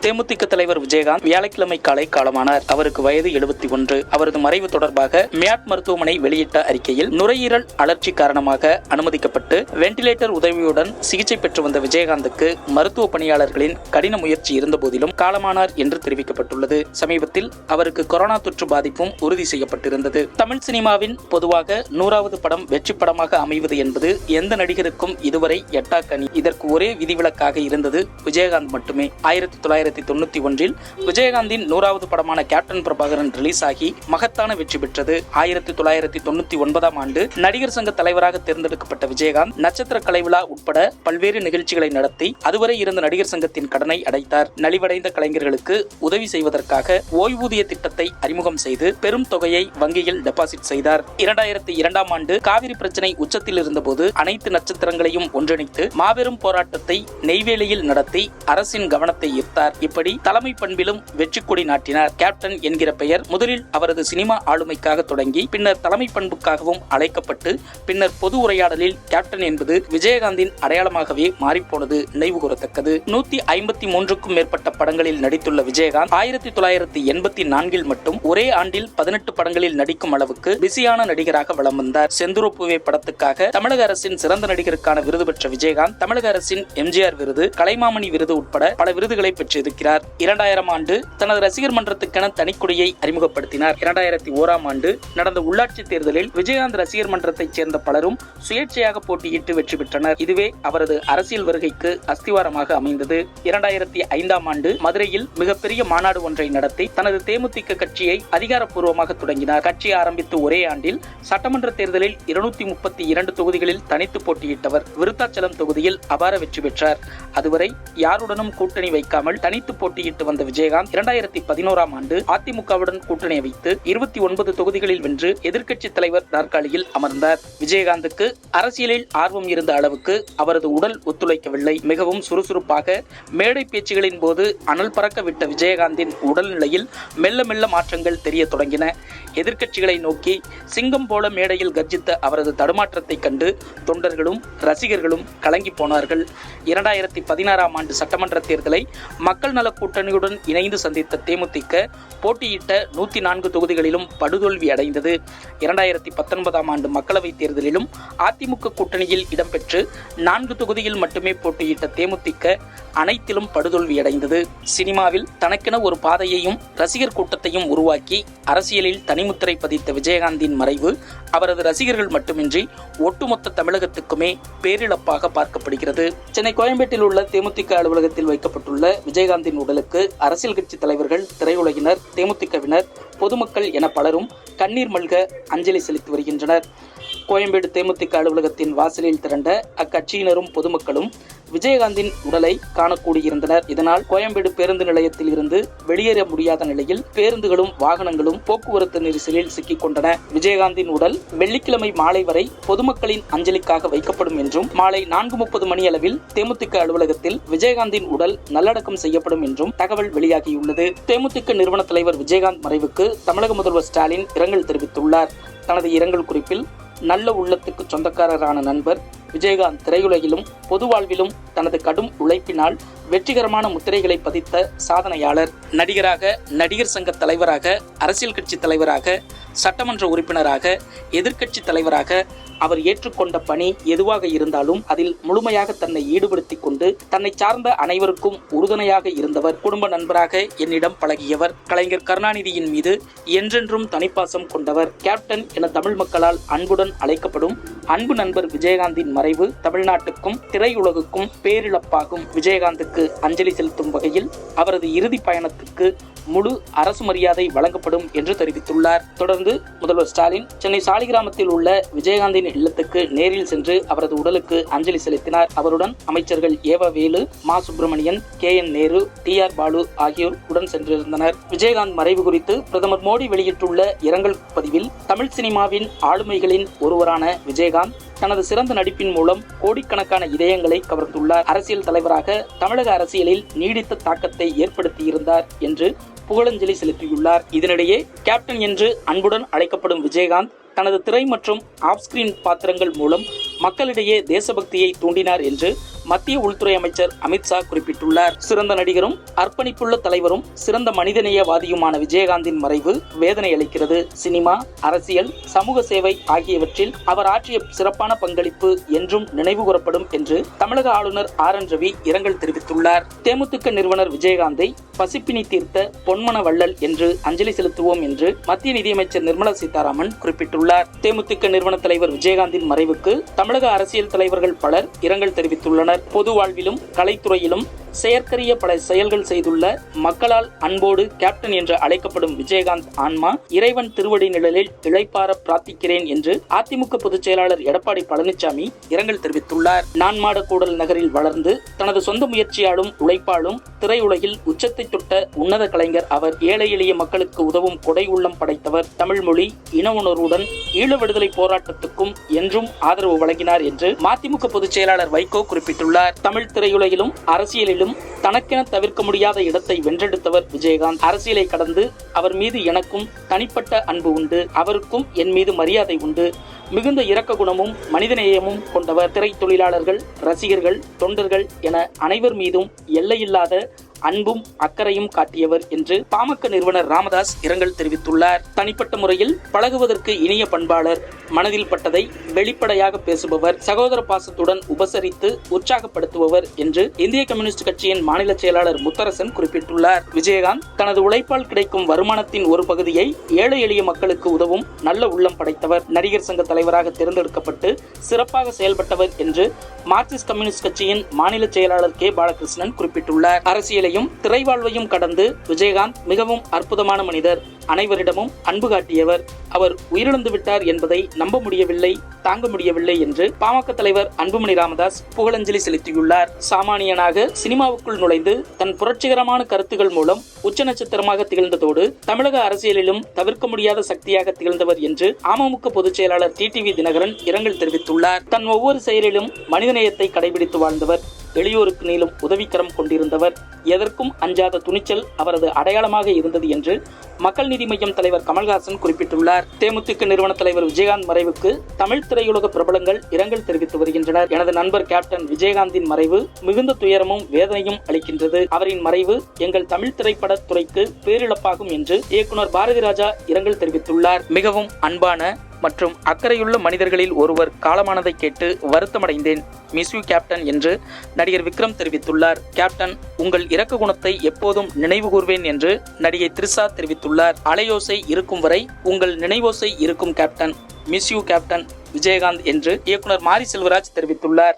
தேமுதிக தலைவர் விஜயகாந்த் வியாழக்கிழமை காலை காலமானார். அவருக்கு வயது 71. அவரது மறைவு தொடர்பாக மியாட் மருத்துவமனை வெளியிட்ட அறிக்கையில், நுரையீரல் அழற்சி காரணமாக அனுமதிக்கப்பட்டு வெண்டிலேட்டர் உதவியுடன் சிகிச்சை பெற்று வந்த விஜயகாந்துக்கு மருத்துவ பணியாளர்களின் கடின முயற்சி இருந்தபோதிலும் காலமானார் என்று தெரிவிக்கப்பட்டுள்ளது. சமீபத்தில் அவருக்கு கொரோனா தொற்று பாதிப்பும் உறுதி செய்யப்பட்டிருந்தது. தமிழ் சினிமாவின் பொதுவாக 100வது படம் வெற்றி படமாக அமைவது என்பது எந்த நடிகருக்கும் இதுவரை எட்டாக்கனி. இதற்கு ஒரே விதிவிலக்காக இருந்தது விஜயகாந்த் மட்டுமே. 1991 விஜயகாந்தின் 100வது படமான கேப்டன் பிரபாகரன் ரிலீஸ் ஆகி மகத்தான வெற்றி பெற்றது. 1999 ஆண்டு நடிகர் சங்க தலைவராக தேர்ந்தெடுக்கப்பட்ட விஜயகாந்த் நட்சத்திர கலை விழா உட்பட பல்வேறு நிகழ்ச்சிகளை நடத்தி அதுவரை இருந்த நடிகர் சங்கத்தின் கடனை அடைத்தார். நலிவடைந்த கலைஞர்களுக்கு உதவி செய்வதற்காக ஓய்வூதிய திட்டத்தை அறிமுகம் செய்து பெரும் தொகையை வங்கியில் டெபாசிட் செய்தார். 2002 ஆண்டு காவிரி பிரச்சனை உச்சத்தில் இருந்தபோது அனைத்து நட்சத்திரங்களையும் ஒன்றிணைத்து மாபெரும் போராட்டத்தை நெய்வேலியில் நடத்தி அரசின் கவனத்தை ஈர்த்தார். இப்படி தலைமை பண்பிலும் வெற்றி கொடி நாட்டினார். கேப்டன் என்கிற பெயர் முதலில் அவரது சினிமா ஆளுமைக்காக தொடங்கி பின்னர் தலைமை பண்புக்காகவும் அழைக்கப்பட்டு பின்னர் பொது உரையாடலில் கேப்டன் என்பது விஜயகாந்தின் அடையாளமாகவே மாறிப்போனது நினைவு கூறத்தக்கது. 153க்கும் மேற்பட்ட படங்களில் நடித்துள்ள விஜயகாந்த் 1984 மட்டும் ஒரே ஆண்டில் 18 படங்களில் நடிக்கும் அளவுக்கு பிஸியான நடிகராக வலம் வந்தார். செந்துருப்புவே படத்துக்காக தமிழக அரசின் சிறந்த நடிகருக்கான விருது பெற்ற விஜயகாந்த் தமிழக அரசின் எம்ஜிஆர் விருது, கலைமாமணி விருது உட்பட பல விருதுகளை பெற்றிருக்கிறார். 2000 ஆண்டு தனது ரசிகர் மன்றத்துக்கென தனிக்குடியை அறிமுகப்படுத்தினார். 2001 ஆண்டு நடந்த உள்ளாட்சி தேர்தலில் விஜயகாந்த் ரசிகர் மன்றத்தைச் சேர்ந்த பலரும் சுயேட்சையாக போட்டியிட்டு வெற்றி பெற்றனர். இதுவே அவரது அரசியல் வருகைக்கு அஸ்திவாரமாக அமைந்தது. 2005 ஆண்டு மதுரையில் மிகப்பெரிய மாநாடு ஒன்றை நடத்தி தனது தேமுதிக கட்சியை அதிகாரப்பூர்வமாக தொடங்கினார். கட்சி ஆரம்பித்து ஒரே ஆண்டில் சட்டமன்ற தேர்தலில் 232 தொகுதிகளில் தனித்து போட்டியிட்டவர். விருத்தாச்சலம் தொகுதியில் அபார வெற்றி பெற்றார். அதுவரை யாருடனும் கூட்டணி வைக்காமல் தனித்து போட்டியிட்டு வந்த விஜயகாந்த் 2011 ஆண்டு அதிமுகவுடன் கூட்டணி வைத்து 29 தொகுதிகளில் வென்று எதிர்க்கட்சி தலைவர் நாற்காலியில் அமர்ந்தார். விஜயகாந்துக்கு அரசியலில் ஆர்வம் இருந்த அளவுக்கு அவரது உடல் ஒத்துழைக்கவில்லை. மிகவும் சுறுசுறுப்பாக மேடை பேச்சுகளின் போது அனல் பறக்க விட்ட விஜயகாந்தின் உடல்நிலையில் மெல்ல மெல்ல மாற்றங்கள் தெரிய தொடங்கின. எதிர்க்கட்சிகளை நோக்கி சிங்கம் போல மேடையில் கர்ஜித்த அவரது தடுமாற்றத்தை கண்டு தொண்டர்களும் ரசிகர்களும் கலங்கி போனார்கள். 2016 ஆண்டு சட்டமன்ற தேர்தலை மக்கள் நல கூட்டணியுடன் இணைந்து சந்தித்த தேமுதிக போட்டியிட்ட 104 தொகுதிகளிலும் படுதோல்வி அடைந்தது. 2019 ஆண்டு மக்களவைத் தேர்தலிலும் அதிமுக கூட்டணியில் இடம்பெற்று 4 தொகுதியில் மட்டுமே போட்டியிட்ட தேமுதிக அனைத்திலும் படுதோல்வி அடைந்தது. சினிமாவில் தனக்கென ஒரு பாதையையும் ரசிகர் கூட்டத்தையும் உருவாக்கி அரசியலில் தனிமுத்திரை பதித்த விஜயகாந்தின் மறைவு அவரது ரசிகர்கள் மட்டுமின்றி ஒட்டுமொத்த தமிழகத்துக்குமே பேரிழப்பாக பார்க்கப்படுகிறது. சென்னை கோயம்பேட்டில் உள்ள தேமுதிக அலுவலகத்தில் வைக்கப்பட்டுள்ள விஜயகாந்தின் உடலுக்கு அரசியல் கட்சி தலைவர்கள், திரையுலகினர், தேமுதிகவினர், பொதுமக்கள் என பலரும் கண்ணீர் மல்க அஞ்சலி செலுத்தி வருகின்றனர். கோயம்பேடு தேமுதிக அலுவலகத்தின் வாசலில் திரண்ட அக்கட்சியினரும் பொதுமக்களும் விஜயகாந்தின் உடலை காணக்கூடியிருந்தனர். இதனால் கோயம்பேடு பேருந்து நிலையத்தில் இருந்து வெளியேற முடியாத நிலையில் பேருந்துகளும் வாகனங்களும் போக்குவரத்து நெரிசலில் சிக்கிக் கொண்டன. விஜயகாந்தின் உடல் வெள்ளிக்கிழமை மாலை வரை பொதுமக்களின் அஞ்சலிக்காக வைக்கப்படும் என்றும் மாலை 4:30 மணி அளவில் தேமுதிக அலுவலகத்தில் விஜயகாந்தின் உடல் நல்லடக்கம் செய்யப்படும் என்றும் தகவல் வெளியாகியுள்ளது. தேமுதிக நிறுவன தலைவர் விஜயகாந்த் மறைவுக்கு தமிழக முதல்வர் ஸ்டாலின் இரங்கல் தெரிவித்துள்ளார். தனது இரங்கல் குறிப்பில், நல்ல உள்ளத்துக்கு சொந்தக்காரரான நண்பர் விஜயகாந்த் திரையுலகிலும் பொது வாழ்விலும் தனது கடும் உழைப்பினால் வெற்றிகரமான முத்திரைகளை பதித்த சாதனையாளர். நடிகராக, நடிகர் சங்க தலைவராக, அரசியல் கட்சி தலைவராக, சட்டமன்ற உறுப்பினராக, எதிர்க்கட்சி தலைவராக அவர் ஏற்றுக்கொண்ட பணி எதுவாக இருந்தாலும் அதில் முழுமையாக தன்னை ஈடுபடுத்திக் கொண்டு தன்னை சார்ந்த அனைவருக்கும் உறுதுணையாக இருந்தவர். குடும்ப நண்பராக என்னிடம் பழகியவர். கலைஞர் கருணாநிதியின் மீது என்றென்றும் தனிப்பாசம் கொண்டவர். கேப்டன் என தமிழ் மக்களால் அன்புடன் அழைக்கப்படும் அன்பு நண்பர் விஜயகாந்தின் மறைவு தமிழ்நாட்டுக்கும் திரையுலகுக்கும் பேரிழப்பாகும். விஜயகாந்துக்கு அஞ்சலி செலுத்தும் வகையில் அவரது இறுதி பயணத்துக்கு முழு அரசு மரியாதை வழங்கப்படும் என்று தெரிவித்துள்ளார். தொடர்ந்து முதல்வர் ஸ்டாலின் சென்னை சாலிகிராமத்தில் உள்ள விஜயகாந்தின் இல்லத்துக்கு நேரில் சென்று அவரது உடலுக்கு அஞ்சலி செலுத்தினார். அவருடன் அமைச்சர்கள் ஏவ வேலு, மா சுப்பிரமணியன், KN நேரு, TR பாலு ஆகியோர் உடன் சென்றிருந்தனர். விஜயகாந்த் மறைவு குறித்து பிரதமர் மோடி வெளியிட்டுள்ள இரங்கல் பதிவில், தமிழ் சினிமாவின் ஆளுமைகளின் ஒருவரான விஜயகாந்த் தனது சிறந்த நடிப்பின் மூலம் கோடிக்கணக்கான இதயங்களை கவர்ந்துள்ளார். அரசியல் தலைவராக தமிழக அரசியலில் நீடித்த தாக்கத்தை ஏற்படுத்தியிருந்தார் என்று புகழஞ்சலி செலுத்தியுள்ளார். இதனிடையே கேப்டன் என்று அன்புடன் அழைக்கப்படும் விஜயகாந்த் தனது திரை மற்றும் ஆஃப் ஸ்கிரீன் பாத்திரங்கள் மூலம் மக்களிடையே தேசபக்தியை தூண்டினார் என்று மத்திய உள்துறை அமைச்சர் அமித்ஷா குறிப்பிட்டுள்ளார். சிறந்த நடிகரும் அர்ப்பணிப்புள்ள தலைவரும் சிறந்த மனிதநேயவாதியுமான விஜயகாந்தின் மறைவு வேதனை அளிக்கிறது. சினிமா, அரசியல், சமூக சேவை ஆகியவற்றில் அவர் ஆற்றிய சிறப்பான பங்களிப்பு என்றும் நினைவு கூறப்படும் என்று தமிழக ஆளுநர் ஆர்.என். ரவி இரங்கல் தெரிவித்துள்ளார். தேமுதிக நிறுவனர் விஜயகாந்தை பசிப்பினி தீர்த்த பொன்மன வள்ளல் என்று அஞ்சலி செலுத்துவோம் என்று மத்திய நிதியமைச்சர் நிர்மலா சீதாராமன் குறிப்பிட்டுள்ளார். தேமுதிக நிறுவன தலைவர் விஜயகாந்தின் மறைவுக்கு தமிழக அரசியல் தலைவர்கள் பலர் இரங்கல் தெரிவித்துள்ளனர். பொது வாழ்விலும் கலைத்துறையிலும் செயற்கரிய பல செயல்கள் செய்துள்ள மக்களால் அன்போடு கேப்டன் என்று அழைக்கப்படும் விஜயகாந்த் ஆன்மா இறைவன் திருவடி நிழலில் இளைப்பார பிரார்த்திக்கிறேன் என்று அதிமுக பொதுச் செயலாளர் எடப்பாடி பழனிசாமி இரங்கல் தெரிவித்துள்ளார். நான்மாடக்கூடல் நகரில் வளர்ந்து தனது சொந்த முயற்சியாலும் உழைப்பாலும் திரையுலகில் உச்சத்தை தொட்ட உன்னத கலைஞர் அவர். ஏழை எளிய மக்களுக்கு உதவும் கொடை உள்ளம் படைத்தவர். தமிழ் மொழி, இன உணர்வுடன் ஈழ விடுதலை போராட்டத்துக்கும் என்றும் ஆதரவு வழங்கினார் என்று மதிமுக பொதுச் செயலாளர் வைகோ குறிப்பிட்டுள்ளார். தமிழ் திரையுலகிலும் அரசியலிலும் தனக்கென தவிர்க்க முடியாத இடத்தை வென்றெடுத்தவர் விஜயகாந்த். அரசியலை கடந்து அவர் மீது எனக்கும் தனிப்பட்ட அன்பு உண்டு. அவருக்கும் என் மீது மரியாதை உண்டு. மிகுந்த இரக்க குணமும் மனிதநேயமும் கொண்டவர். திரை தொழிலாளர்கள், ரசிகர்கள், தொண்டர்கள் என அனைவர் மீதும் எல்லையில்லாத அன்பும் அக்கறையும் காட்டியவர் என்று பாமக நிறுவனர் ராமதாஸ் இரங்கல் தெரிவித்துள்ளார். தனிப்பட்ட முறையில் பழகுவதற்கு இனிய பண்பாளர், மனதில் பட்டதை வெளிப்படையாக பேசுபவர், சகோதர பாசத்துடன் உபசரித்து உற்சாகப்படுத்துபவர் என்று இந்திய கம்யூனிஸ்ட் கட்சியின் மாநில செயலாளர் முத்தரசன் குறிப்பிட்டுள்ளார். விஜயகாந்த் தனது உழைப்பால் கிடைக்கும் வருமானத்தின் ஒரு பகுதியை ஏழை எளிய மக்களுக்கு உதவும் நல்ல உள்ளம் படைத்தவர். நடிகர் சங்க தலைவராக தேர்ந்தெடுக்கப்பட்டு சிறப்பாக செயல்பட்டவர் என்று மார்க்சிஸ்ட் கம்யூனிஸ்ட் கட்சியின் மாநில செயலாளர் கே. பாலகிருஷ்ணன் குறிப்பிட்டுள்ளார். அரசியலையும் திரைவாழ்வையும் கடந்து விஜயகாந்த் மிகவும் அற்புதமான மனிதர். அனைவரிடமும் அன்பு காட்டியவர். அவர் உயிரிழந்து விட்டார் என்பதை நம்ப முடியவில்லை, தாங்க முடியவில்லை என்று பாமக தலைவர் அன்புமணி ராமதாஸ் புகழஞ்சலி செலுத்தியுள்ளார். சாமானியனாக சினிமாவுக்குள் நுழைந்து தன் புரட்சிகரமான கருத்துக்கள் மூலம் உச்ச நட்சத்திரமாக திகழ்ந்ததோடு தமிழக அரசியலிலும் தவிர்க்க முடியாத சக்தியாக திகழ்ந்தவர் என்று அமமுக பொதுச் செயலாளர் டிடிவி தினகரன் இரங்கல் தெரிவித்துள்ளார். தன் ஒவ்வொரு செயலிலும் மனிதநேயத்தை கடைபிடித்து வாழ்ந்தவர். எளியோருக்கு நீளும் உதவிக்கரம் கொண்டிருந்தவர். எதற்கும் அஞ்சாத துணிச்சல் அவரது அடையாளமாக இருந்தது என்று மக்கள் நீதி மய்யம் தலைவர் கமல்ஹாசன் குறிப்பிட்டுள்ளார். தேமுதிக நிறுவன தலைவர் விஜயகாந்த் மறைவுக்கு தமிழ் திரையுலக பிரபலங்கள் இரங்கல் தெரிவித்து வருகின்றனர். எனது நண்பர் கேப்டன் விஜயகாந்தின் மறைவு மிகுந்த துயரமும் வேதனையும் அளிக்கின்றது. அவரின் மறைவு எங்கள் தமிழ் திரைப்பட துறைக்கு பேரிழப்பாகும் என்று இயக்குனர் பாரதி ராஜா இரங்கல் தெரிவித்துள்ளார். மிகவும் அன்பான மற்றும் அக்கறையுள்ள மனிதர்களில் ஒருவர் காலமானதை கேட்டு வருத்தமடைந்தேன். மிஸ் யூ கேப்டன் என்று நடிகர் விக்ரம் தெரிவித்துள்ளார். கேப்டன், உங்கள் இரக்க குணத்தை எப்போதும் நினைவு கூர்வேன் என்று நடிகை த்ரிஷா தெரிவித்துள்ளார். அலையோசை இருக்கும் வரை உங்கள் நினைவோசை இருக்கும் captain. Miss you captain Vijayakanth என்று இயக்குனர் மாரி செல்வராஜ் தெரிவித்துள்ளார்.